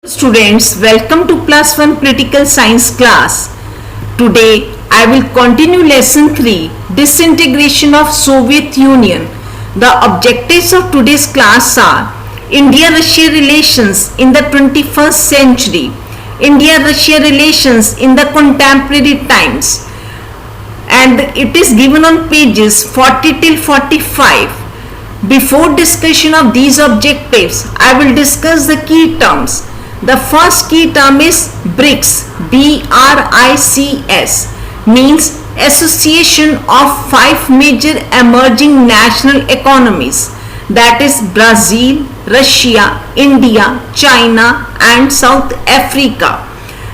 Students, welcome to Plus One Political Science class. Today, I will continue lesson 3, Disintegration of Soviet Union. The objectives of today's class are India-Russia relations in the 21st century, India-Russia relations in the contemporary times, and it is given on pages 40 till 45. Before discussion of these objectives, I will discuss the key terms. The first key term is BRICS, B-R-I-C-S, means association of 5 major emerging national economies, that is Brazil, Russia, India, China and South Africa.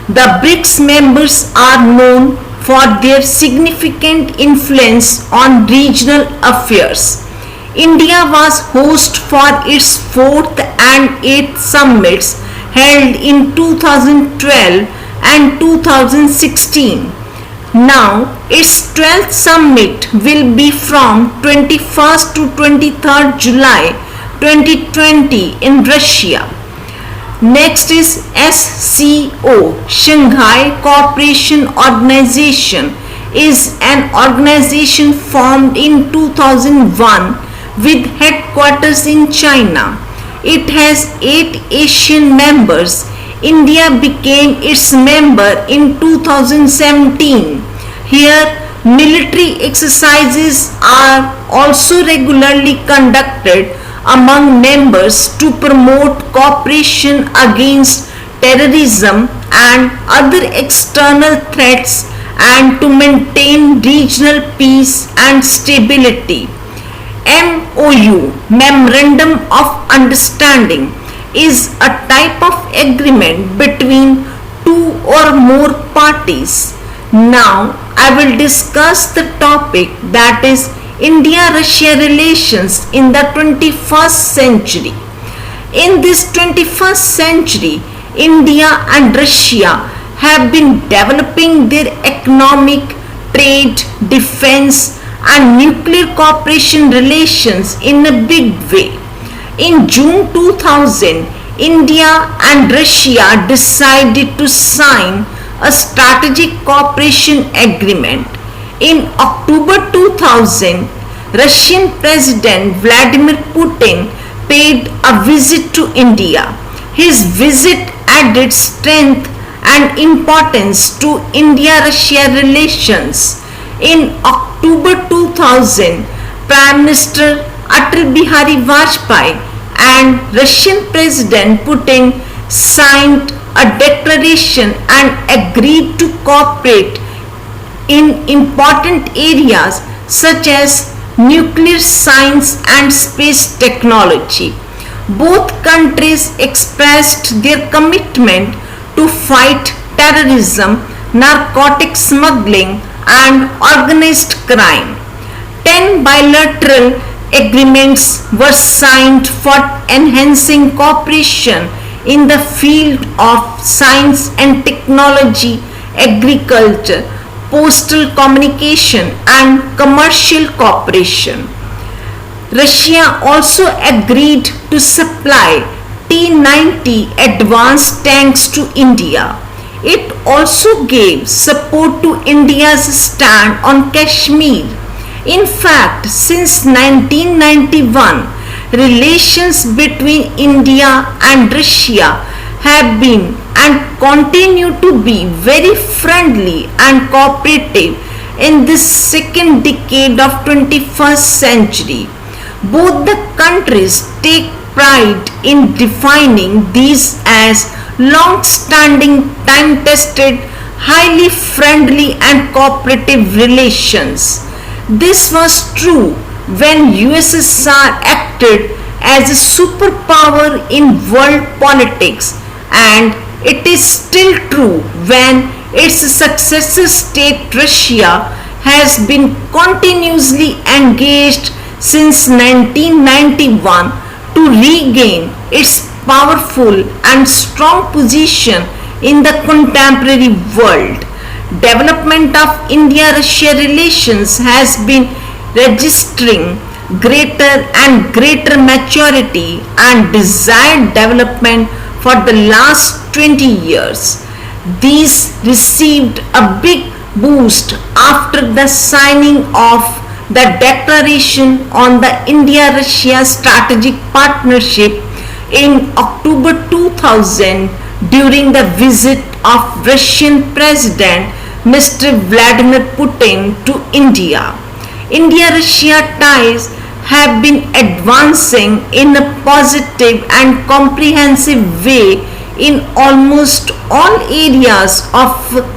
The BRICS members are known for their significant influence on regional affairs. India was host for its 4th and 8th summits held in 2012 and 2016. Now, its 12th summit will be from 21st to 23rd July 2020 in Russia. Next is SCO, Shanghai Cooperation Organization, is an organization formed in 2001 with headquarters in China. It has 8 Asian members. India became its member in 2017. Here, military exercises are also regularly conducted among members to promote cooperation against terrorism and other external threats and to maintain regional peace and stability. MOU, Memorandum of Understanding, is a type of agreement between 2 or more parties. Now, I will discuss the topic, that is India-Russia relations in the 21st century. In this 21st century, India and Russia have been developing their economic, trade, defense and nuclear cooperation relations in a big way. In June 2000, India and Russia decided to sign a strategic cooperation agreement. In October 2000, Russian President Vladimir Putin paid a visit to India. His visit added strength and importance to India-Russia relations. In October 2000, Prime Minister Atal Bihari Vajpayee and Russian President Putin signed a declaration and agreed to cooperate in important areas such as nuclear science and space technology. Both countries expressed their commitment to fight terrorism, narcotic smuggling and organized crime. 10 bilateral agreements were signed for enhancing cooperation in the field of science and technology, agriculture, postal communication and commercial cooperation. Russia also agreed to supply T-90 advanced tanks to India. It also gave support to India's stand on Kashmir. In fact, since 1991, relations between India and Russia have been and continue to be very friendly and cooperative in this second decade of 21st century. Both the countries take pride in defining these as long-standing, time-tested, highly friendly and cooperative relations. This was true when USSR acted as a superpower in world politics, and it is still true when its successor state Russia has been continuously engaged since 1991 to regain its powerful and strong position in the contemporary world. Development of India-Russia relations has been registering greater and greater maturity and desired development for the last 20 years. These received a big boost after the signing of the declaration on the India-Russia Strategic Partnership in October 2000 during the visit of Russian President Mr. Vladimir Putin to India. India-Russia ties have been advancing in a positive and comprehensive way in almost all areas of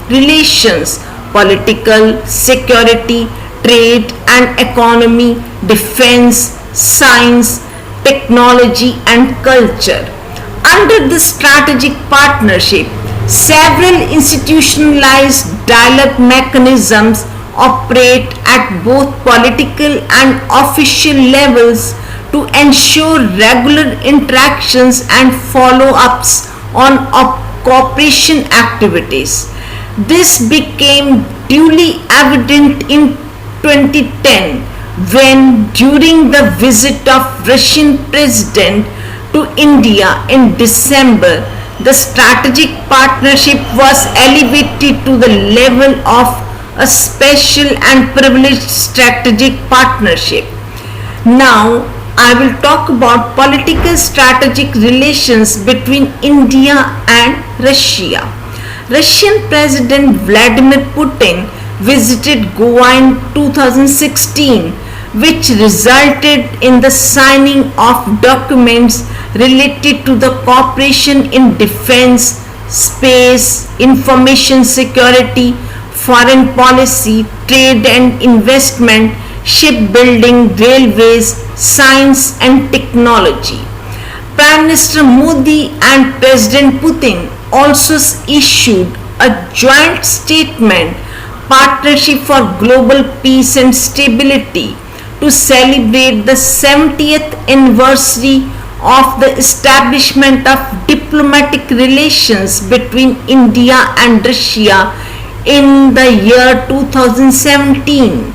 relations: political, security, trade and economy, defense, science, technology and culture. Under the strategic partnership, several institutionalized dialogue mechanisms operate at both political and official levels to ensure regular interactions and follow-ups on cooperation activities. This became duly evident in 2010 when, during the visit of Russian President to India in December, the strategic partnership was elevated to the level of a special and privileged strategic partnership. Now, I will talk about political strategic relations between India and Russia. Russian President Vladimir Putin visited Goa in 2016, which resulted in the signing of documents related to the cooperation in defense, space, information security, foreign policy, trade and investment, shipbuilding, railways, science and technology. Prime Minister Modi and President Putin also issued a joint statement, Partnership for Global Peace and Stability, to celebrate the 70th anniversary of the establishment of diplomatic relations between India and Russia in the year 2017.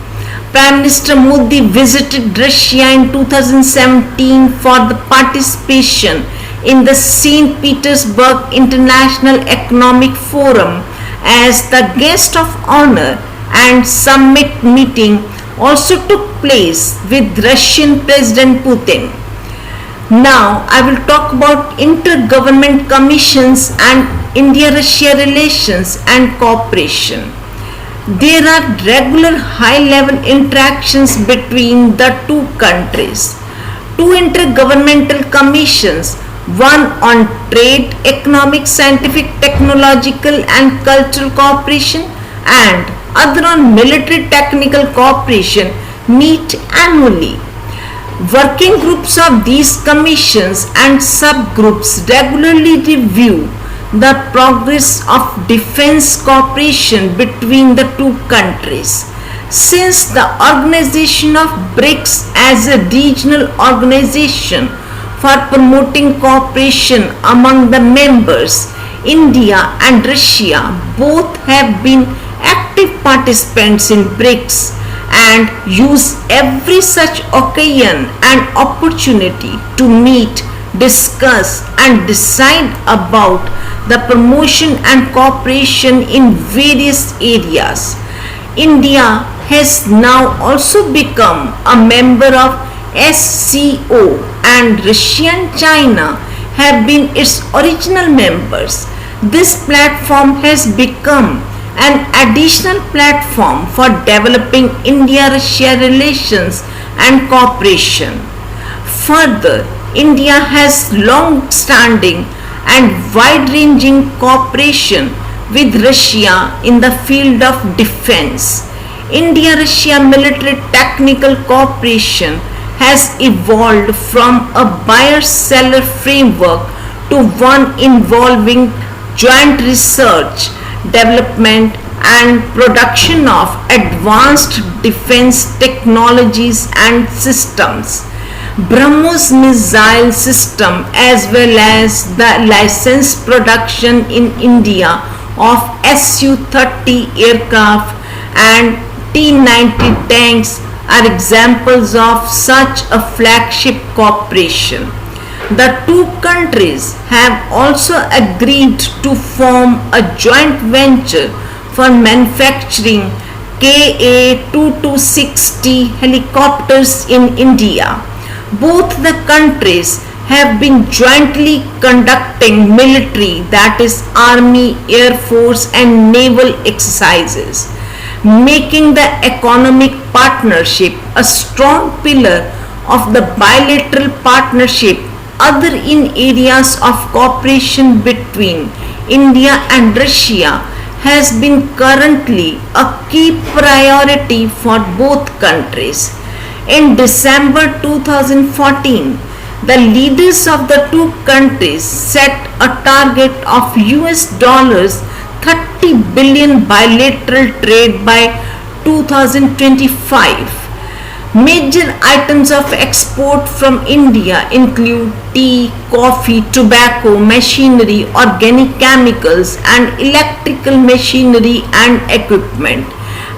Prime Minister Modi visited Russia in 2017 for the participation in the St. Petersburg International Economic Forum as the guest of honor, and summit meeting also took place with Russian President Putin. Now I will talk about intergovernment commissions and India-Russia relations and cooperation. There are regular high-level interactions between the two countries. Two intergovernmental commissions, one on trade, economic, scientific, technological and cultural cooperation, and other on military technical cooperation, meet annually. Working groups of these commissions and subgroups regularly review the progress of defense cooperation between the two countries. Since the organization of BRICS as a regional organization for promoting cooperation among the members, India and Russia both have been active participants in BRICS and use every such occasion and opportunity to meet, discuss and decide about the promotion and cooperation in various areas. India has now also become a member of SCO, and Russia and China have been its original members. This platform has become an additional platform for developing India-Russia relations and cooperation. Further, India has long-standing and wide-ranging cooperation with Russia in the field of defense. India-Russia military technical cooperation has evolved from a buyer-seller framework to one involving joint research, development and production of advanced defense technologies and systems. BrahMos missile system, as well as the licensed production in India of Su-30 aircraft and T-90 tanks, are examples of such a flagship cooperation. The two countries have also agreed to form a joint venture for manufacturing Ka-2260 helicopters in India. Both the countries have been jointly conducting military, that is Army, Air Force and naval exercises, making the economic partnership a strong pillar of the bilateral partnership. Other in areas of cooperation between India and Russia has been currently a key priority for both countries. In December 2014, the leaders of the two countries set a target of US $30 billion bilateral trade by 2025. Major items of export from India include tea, coffee, tobacco, machinery, organic chemicals and electrical machinery and equipment.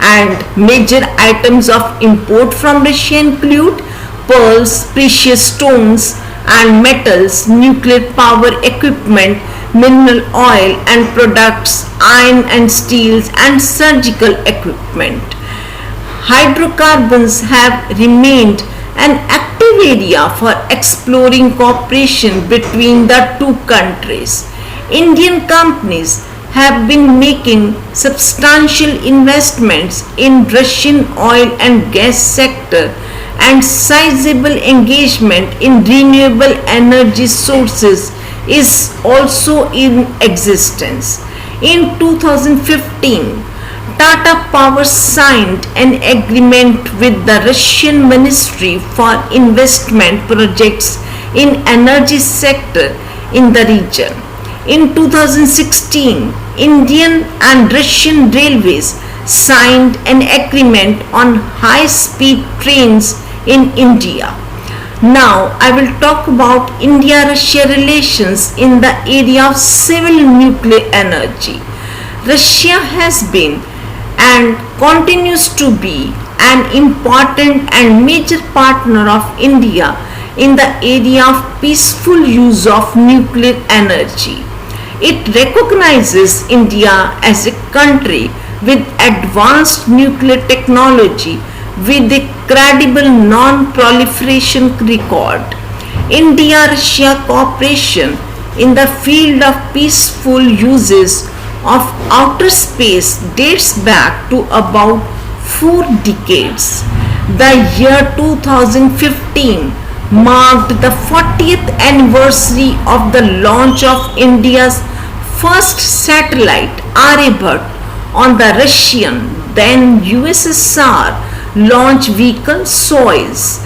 And major items of import from Russia include pearls, precious stones and metals, nuclear power equipment, mineral oil and products, iron and steels and surgical equipment. Hydrocarbons have remained an active area for exploring cooperation between the two countries. Indian companies have been making substantial investments in Russian oil and gas sector and sizable engagement in renewable energy sources is also in existence. In 2015, Tata Power signed an agreement with the Russian Ministry for investment projects in energy sector in the region. In 2016, Indian and Russian Railways signed an agreement on high-speed trains in India. Now I will talk about India-Russia relations in the area of civil nuclear energy. Russia has been and continues to be an important and major partner of India in the area of peaceful use of nuclear energy. It recognizes India as a country with advanced nuclear technology with a credible non-proliferation record. India-Russia cooperation in the field of peaceful uses of outer space dates back to about 4 decades. The year 2015 marked the 40th anniversary of the launch of India's first satellite Aryabhat on the Russian, then USSR launch vehicle Soyuz.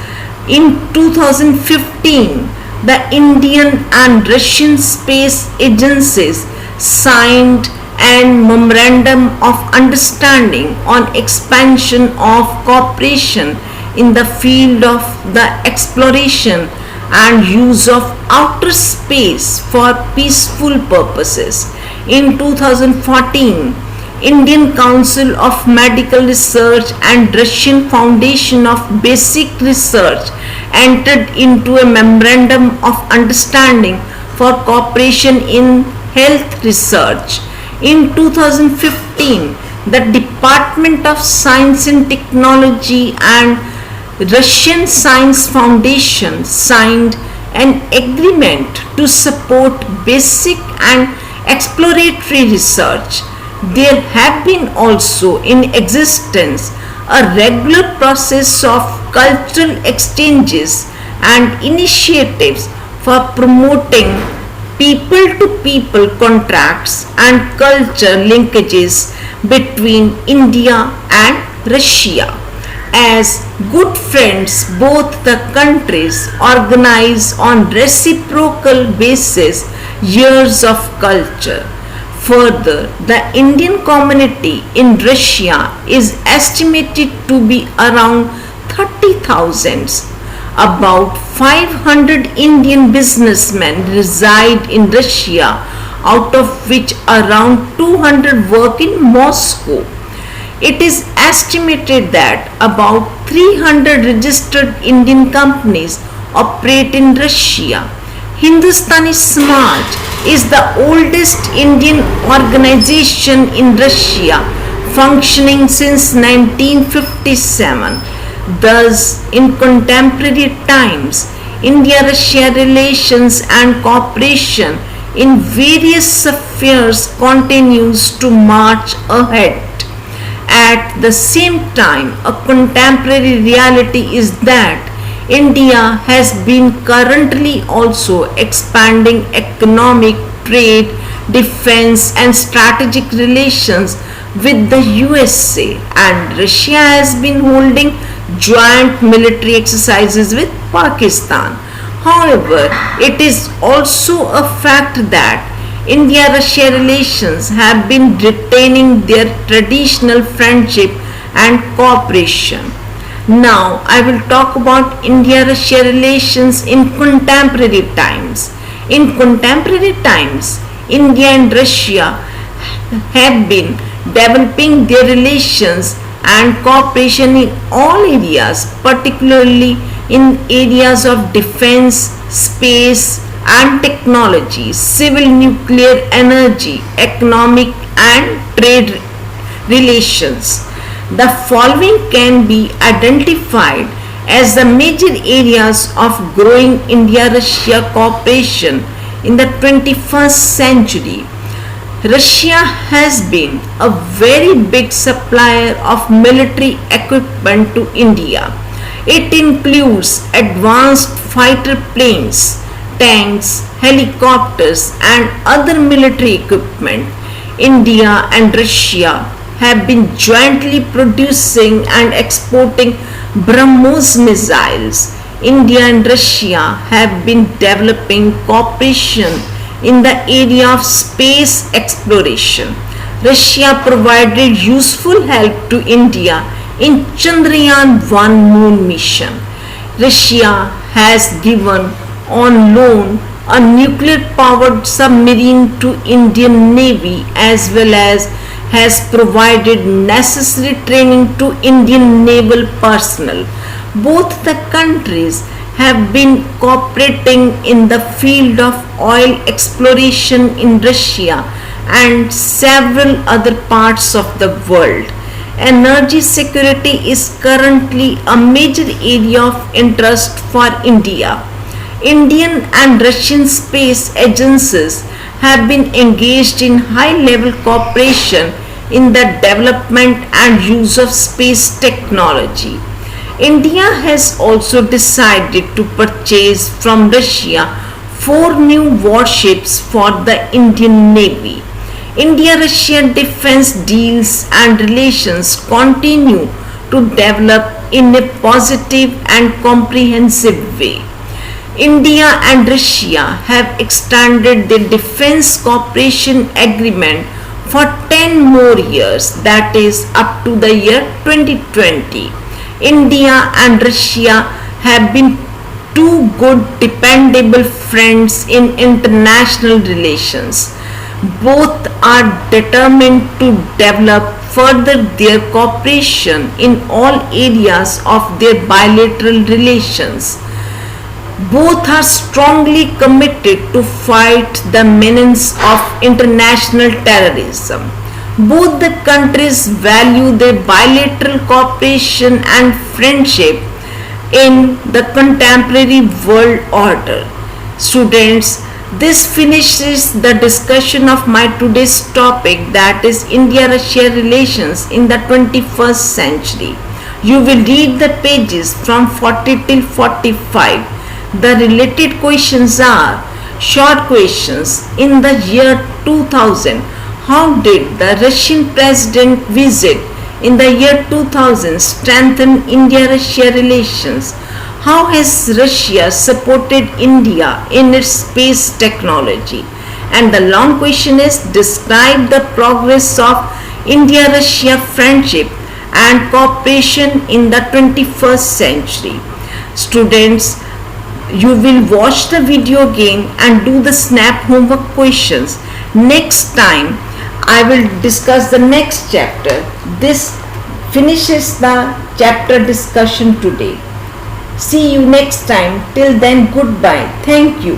In 2015, the Indian and Russian space agencies signed an memorandum of understanding on expansion of cooperation in the field of the exploration and use of outer space for peaceful purposes. In 2014, Indian Council of Medical Research and Russian Foundation of Basic Research entered into a memorandum of understanding for cooperation in health research. In 2015, the Department of Science and Technology and Russian Science Foundation signed an agreement to support basic and exploratory research. There have been also in existence a regular process of cultural exchanges and initiatives for promoting people-to-people contracts and culture linkages between India and Russia. As good friends, both the countries organize on reciprocal basis years of culture. Further, the Indian community in Russia is estimated to be around 30,000. About 500 Indian businessmen reside in Russia, out of which around 200 work in Moscow. It is estimated that about 300 registered Indian companies operate in Russia. Hindustani Samaj is the oldest Indian organization in Russia, functioning since 1957. Thus, in contemporary times, India-Russia relations and cooperation in various spheres continues to march ahead. At the same time, a contemporary reality is that India has been currently also expanding economic, trade, defense, and strategic relations with the USA, and Russia has been holding joint military exercises with Pakistan. However, it is also a fact that India-Russia relations have been retaining their traditional friendship and cooperation. Now, I will talk about India-Russia relations in contemporary times. In contemporary times, India and Russia have been developing their relations and cooperation in all areas, particularly in areas of defense, space and technology, civil nuclear energy, economic and trade relations. The following can be identified as the major areas of growing India-Russia cooperation in the 21st century. Russia has been a very big supplier of military equipment to India. It includes advanced fighter planes, tanks, helicopters, and other military equipment. India and Russia have been jointly producing and exporting BrahMos missiles. India and Russia have been developing cooperation in the area of space exploration. Russia provided useful help to India in Chandrayaan 1 moon mission. Russia has given on loan a nuclear powered submarine to Indian Navy as well as has provided necessary training to Indian naval personnel. Both the countries have been cooperating in the field of oil exploration in Russia and several other parts of the world. Energy security is currently a major area of interest for India. Indian and Russian space agencies have been engaged in high-level cooperation in the development and use of space technology. India has also decided to purchase from Russia 4 new warships for the Indian Navy. India-Russia defense deals and relations continue to develop in a positive and comprehensive way. India and Russia have extended their defense cooperation agreement for 10 more years, that is up to the year 2020. India and Russia have been two good dependable friends in international relations. Both are determined to develop further their cooperation in all areas of their bilateral relations. Both are strongly committed to fight the menace of international terrorism. Both the countries value their bilateral cooperation and friendship in the contemporary world order. Students, this finishes the discussion of my today's topic, that is India-Russia relations in the 21st century. You will read the pages from 40 till 45. The related questions are: short questions. In the year 2000, how did the Russian president visit in the year 2000 strengthen India-Russia relations? How has Russia supported India in its space technology? And the long question is: describe the progress of India-Russia friendship and cooperation in the 21st century. Students, you will watch the video again and do the snap homework questions. Next time I will discuss the next chapter. This finishes the chapter discussion today. See you next time. Till then, goodbye. Thank you.